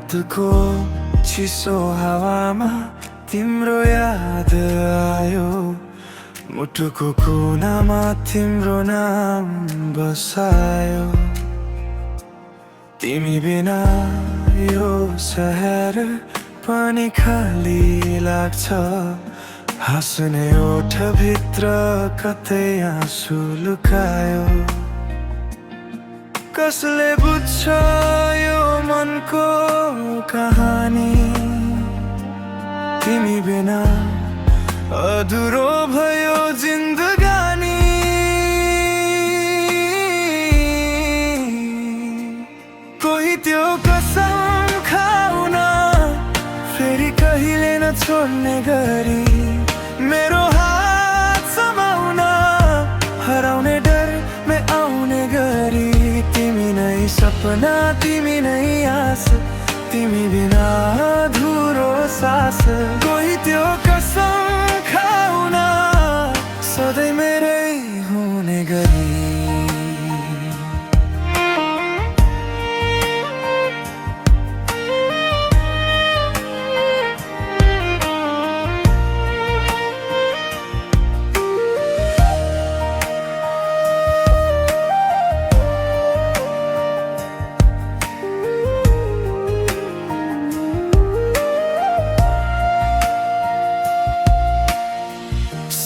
रातको चिसो हावामा तिम्रो याद आयो। मुटुको कुनामा तिम्रो नाम बसायो। तिमी बिना यो शहर पनि खाली लाग्छ। हाँस्ने ओठभित्र कतै आँसु लुकायो। कसले बुझ्छ यो मनको कहानी। तिमी बिना अधुरो भयो जिन्दगानी। कोही त्यो कसम खाउन फेरि कहिले नछोड्ने गरी। मेरो हात समाउन हराउने डर में आउने गरी। तिमी नै सपना तिमी नै आस तिमी बिना अधुरो सास। कोही त्यो कसम खाउन सधैँ मेरै हुने गरी।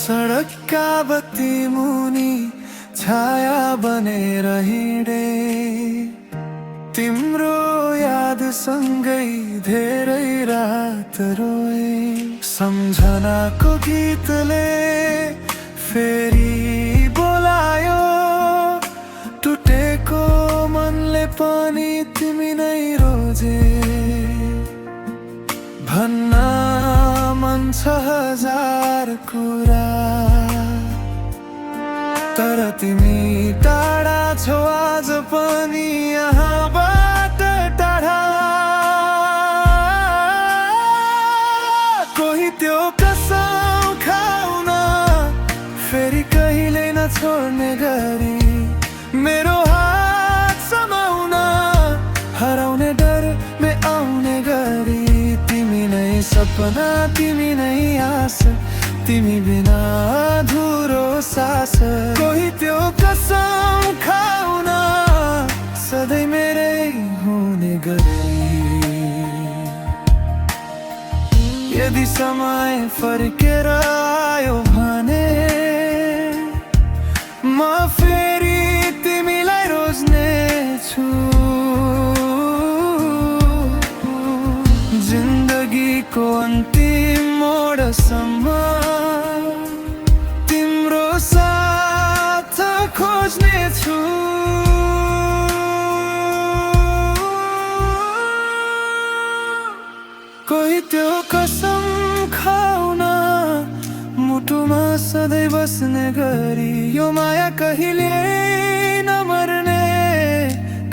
सडकका बत्ती मुनि छाया बनेर हिँडे। तिम्रो याद सँगै धेरै रात रोए। सम्झनाको गीतले फेरि बोलायो। टुटेको मनले पनि तिमी नै रोजे। भन्न मन छ हजार कुरा तर तिमी टाढा छौ आज पनि यहाँबाट टाढा। कोही त्यो कसम खाउन फेरि कहिले नछोड्ने गरी। मेरो हात समाउन हराउने डर में आउने गरी। तिमी नै सपना तिमी नै आस तिमी बिना अधुरो सास। कोही त्यो कसम खाउन सधैँ मेरै हुने गरी। यदि समय फर्केर आयो भने म फेरि तिमीलाई रोज्ने छु। जिन्दगीको अन्तिम मोडसम्म तिम्रो साथ खोज्ने छु। कोही त्यो कसम खाउन मुटुमा सधैँ बस्ने गरी। यो माया कहिले नमर्ने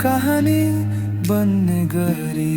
कहानी बन्ने गरी।